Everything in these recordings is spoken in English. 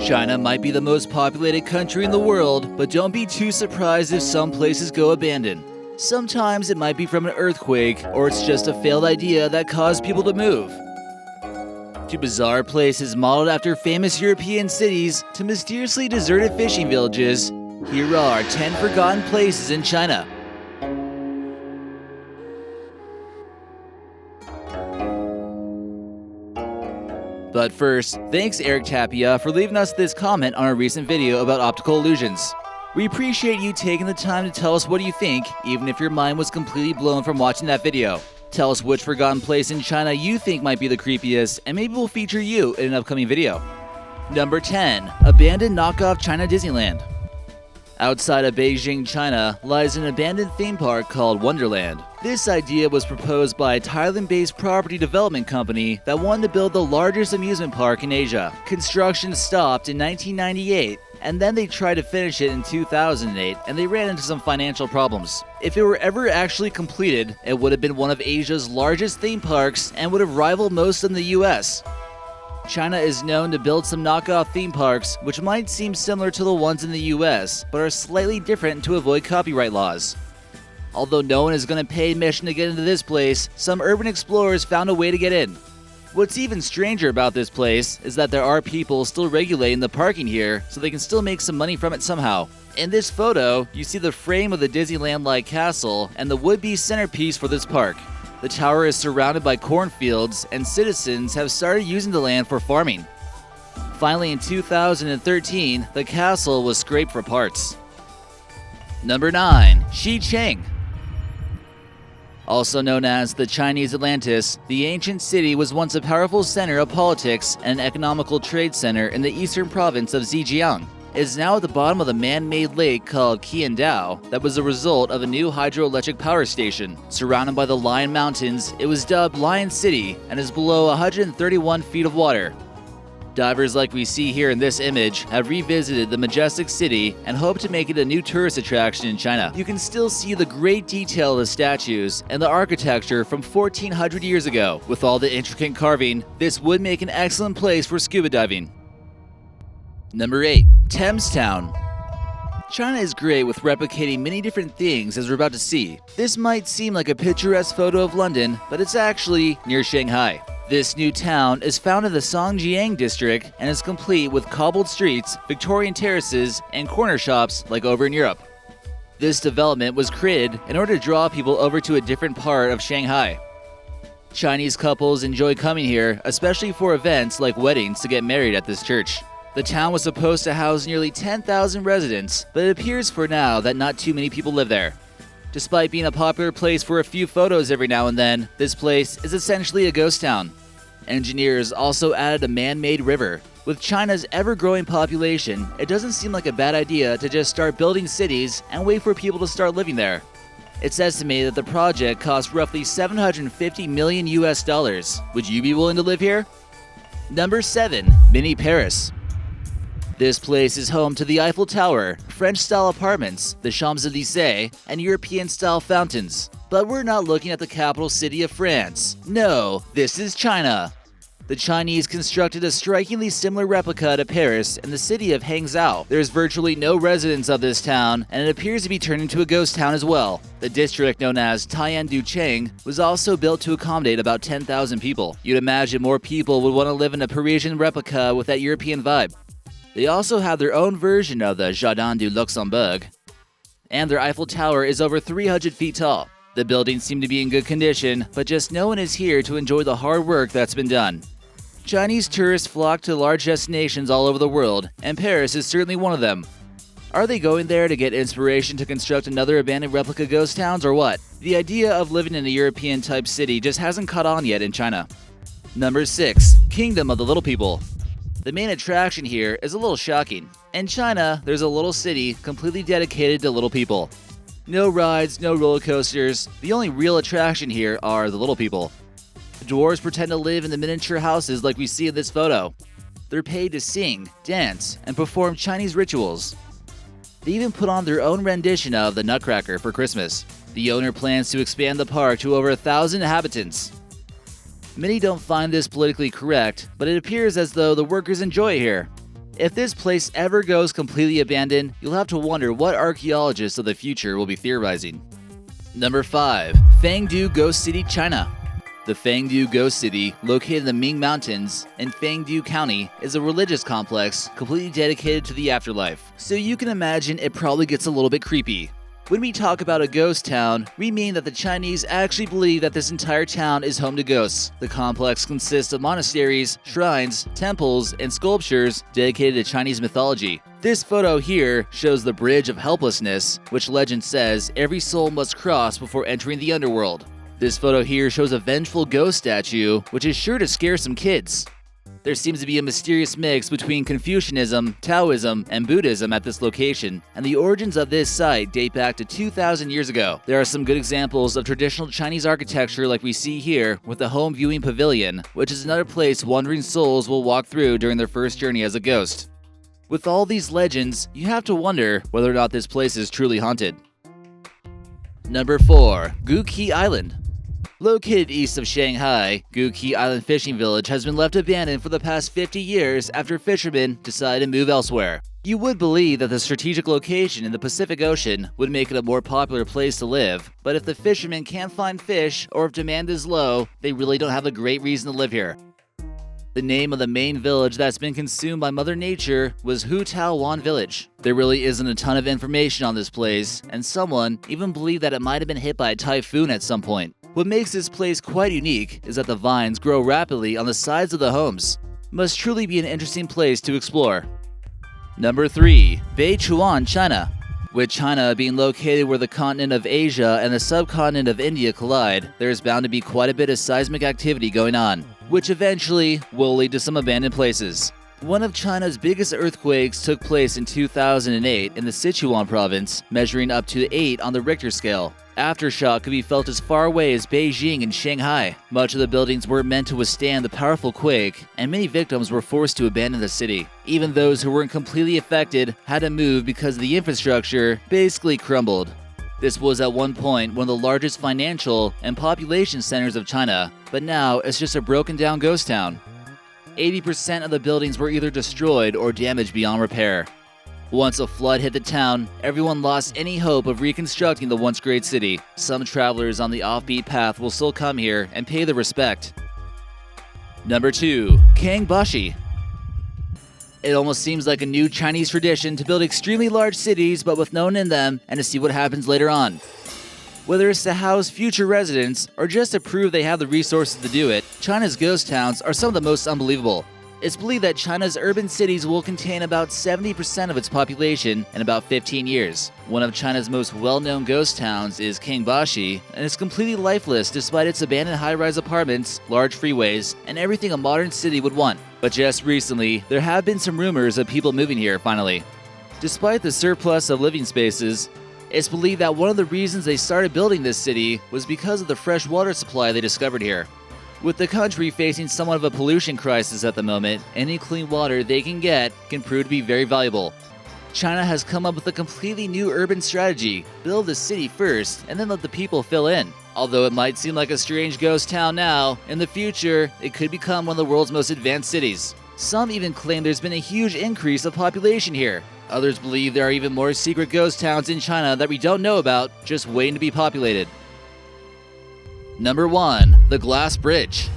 China might be the most populated country in the world, but don't be too surprised if some places go abandoned. Sometimes it might be from an earthquake, or it's just a failed idea that caused people to move. To bizarre places modeled after famous European cities, to mysteriously deserted fishing villages, here are 10 forgotten places in China. But first, thanks Eric Tapia for leaving us this comment on our recent video about optical illusions. We appreciate you taking the time to tell us what you think, even if your mind was completely blown from watching that video. Tell us which forgotten place in China you think might be the creepiest, and maybe we'll feature you in an upcoming video. Number 10. Abandoned knockoff China Disneyland. Outside of Beijing, China, lies an abandoned theme park called Wonderland. This idea was proposed by a Thailand-based property development company that wanted to build the largest amusement park in Asia. Construction stopped in 1998, and then they tried to finish it in 2008, and they ran into some financial problems. If it were ever actually completed, it would have been one of Asia's largest theme parks and would have rivaled most in the US. China is known to build some knockoff theme parks, which might seem similar to the ones in the US, but are slightly different to avoid copyright laws. Although no one is going to pay admission to get into this place, some urban explorers found a way to get in. What's even stranger about this place is that there are people still regulating the parking here, so they can still make some money from it somehow. In this photo, you see the frame of the Disneyland-like castle and the would-be centerpiece for this park. The tower is surrounded by cornfields, and citizens have started using the land for farming. Finally, in 2013, the castle was scraped for parts. Number 9. Xicheng. Also known as the Chinese Atlantis, the ancient city was once a powerful center of politics and an economical trade center in the eastern province of Zhejiang. It is now at the bottom of the man-made lake called Qiandao that was the result of a new hydroelectric power station. Surrounded by the Lion Mountains, it was dubbed Lion City and is below 131 feet of water. Divers like we see here in this image have revisited the majestic city and hope to make it a new tourist attraction in China. You can still see the great detail of the statues and the architecture from 1400 years ago. With all the intricate carving, this would make an excellent place for scuba diving. Number 8. Thames Town. China is great with replicating many different things, as we're about to see. This might seem like a picturesque photo of London, but it's actually near Shanghai. This new town is found in the Songjiang district and is complete with cobbled streets, Victorian terraces, and corner shops like over in Europe. This development was created in order to draw people over to a different part of Shanghai. Chinese couples enjoy coming here, especially for events like weddings, to get married at this church. The town was supposed to house nearly 10,000 residents, but it appears for now that not too many people live there. Despite being a popular place for a few photos every now and then, this place is essentially a ghost town. Engineers also added a man-made river. With China's ever-growing population, it doesn't seem like a bad idea to just start building cities and wait for people to start living there. It's estimated that the project cost roughly $750 million US. Would you be willing to live here? Number 7. Mini Paris. This place is home to the Eiffel Tower, French-style apartments, the Champs-Élysées, and European-style fountains. But we're not looking at the capital city of France. No, this is China. The Chinese constructed a strikingly similar replica to Paris in the city of Hangzhou. There's virtually no residents of this town, and it appears to be turned into a ghost town as well. The district known as Tianducheng was also built to accommodate about 10,000 people. You'd imagine more people would want to live in a Parisian replica with that European vibe. They also have their own version of the Jardin du Luxembourg, and their Eiffel Tower is over 300 feet tall. The buildings seem to be in good condition, but just no one is here to enjoy the hard work that's been done. Chinese tourists flock to large destinations all over the world, and Paris is certainly one of them. Are they going there to get inspiration to construct another abandoned replica ghost towns or what? The idea of living in a European-type city just hasn't caught on yet in China. Number 6. Kingdom of the Little People. The main attraction here is a little shocking. In China, there's a little city completely dedicated to little people. No rides, no roller coasters. The only real attraction here are the little people. Dwarves pretend to live in the miniature houses like we see in this photo. They're paid to sing, dance, and perform Chinese rituals. They even put on their own rendition of the Nutcracker for Christmas. The owner plans to expand the park to over 1,000 inhabitants. Many don't find this politically correct, but it appears as though the workers enjoy it here. If this place ever goes completely abandoned, you'll have to wonder what archaeologists of the future will be theorizing. Number 5. Fangdu Ghost City, China. The Fangdu Ghost City, located in the Ming Mountains in Fangdu County, is a religious complex completely dedicated to the afterlife. So you can imagine it probably gets a little bit creepy. When we talk about a ghost town, we mean that the Chinese actually believe that this entire town is home to ghosts. The complex consists of monasteries, shrines, temples, and sculptures dedicated to Chinese mythology. This photo here shows the Bridge of Helplessness, which legend says every soul must cross before entering the underworld. This photo here shows a vengeful ghost statue, which is sure to scare some kids. There seems to be a mysterious mix between Confucianism, Taoism, and Buddhism at this location, and the origins of this site date back to 2,000 years ago. There are some good examples of traditional Chinese architecture like we see here with the Home Viewing Pavilion, which is another place wandering souls will walk through during their first journey as a ghost. With all these legends, you have to wonder whether or not this place is truly haunted. Number 4. Guqi Island. Located east of Shanghai, Guqi Island Fishing Village has been left abandoned for the past 50 years after fishermen decided to move elsewhere. You would believe that the strategic location in the Pacific Ocean would make it a more popular place to live, but if the fishermen can't find fish or if demand is low, they really don't have a great reason to live here. The name of the main village that's been consumed by Mother Nature was Hutaowan Village. There really isn't a ton of information on this place, and someone even believed that it might have been hit by a typhoon at some point. What makes this place quite unique is that the vines grow rapidly on the sides of the homes. Must truly be an interesting place to explore. Number 3. Beichuan, China. With China being located where the continent of Asia and the subcontinent of India collide, there is bound to be quite a bit of seismic activity going on, which eventually will lead to some abandoned places. One of China's biggest earthquakes took place in 2008 in the Sichuan province, measuring up to 8 on the Richter scale. Aftershock could be felt as far away as Beijing and Shanghai. Much of the buildings weren't meant to withstand the powerful quake, and many victims were forced to abandon the city. Even those who weren't completely affected had to move because the infrastructure basically crumbled. This was at one point one of the largest financial and population centers of China, but now it's just a broken down ghost town. 80% of the buildings were either destroyed or damaged beyond repair. Once a flood hit the town, everyone lost any hope of reconstructing the once great city. Some travelers on the offbeat path will still come here and pay their respect. Number 2. Kangbashi. It almost seems like a new Chinese tradition to build extremely large cities but with no one in them and to see what happens later on. Whether it's to house future residents or just to prove they have the resources to do it, China's ghost towns are some of the most unbelievable. It's believed that China's urban cities will contain about 70% of its population in about 15 years. One of China's most well-known ghost towns is Kangbashi, and it's completely lifeless despite its abandoned high-rise apartments, large freeways, and everything a modern city would want. But just recently, there have been some rumors of people moving here finally. Despite the surplus of living spaces, it's believed that one of the reasons they started building this city was because of the fresh water supply they discovered here. With the country facing somewhat of a pollution crisis at the moment, any clean water they can get can prove to be very valuable. China has come up with a completely new urban strategy: build the city first and then let the people fill in. Although it might seem like a strange ghost town now, in the future it could become one of the world's most advanced cities. Some even claim there's been a huge increase of population here. Others believe there are even more secret ghost towns in China that we don't know about, just waiting to be populated. Number 1. The Glass Bridge.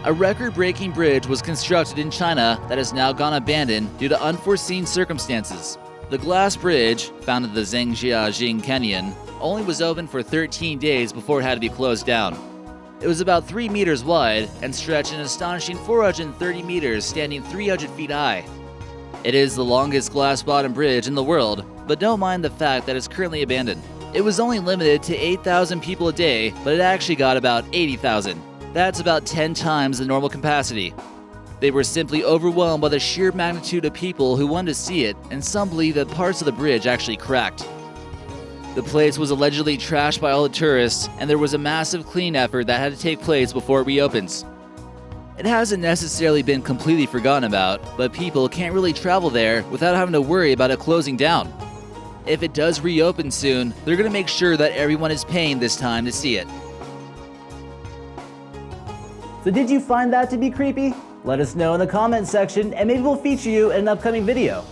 A record-breaking bridge was constructed in China that has now gone abandoned due to unforeseen circumstances. The Glass Bridge, found in the Zhangjiajing Canyon, only was open for 13 days before it had to be closed down. It was about 3 meters wide and stretched an astonishing 430 meters, standing 300 feet high. It is the longest glass-bottom bridge in the world, but don't mind the fact that it's currently abandoned. It was only limited to 8,000 people a day, but it actually got about 80,000. That's about 10 times the normal capacity. They were simply overwhelmed by the sheer magnitude of people who wanted to see it, and some believe that parts of the bridge actually cracked. The place was allegedly trashed by all the tourists, and there was a massive clean effort that had to take place before it reopens. It hasn't necessarily been completely forgotten about, but people can't really travel there without having to worry about it closing down. If it does reopen soon, they're going to make sure that everyone is paying this time to see it. So did you find that to be creepy? Let us know in the comments section and maybe we'll feature you in an upcoming video.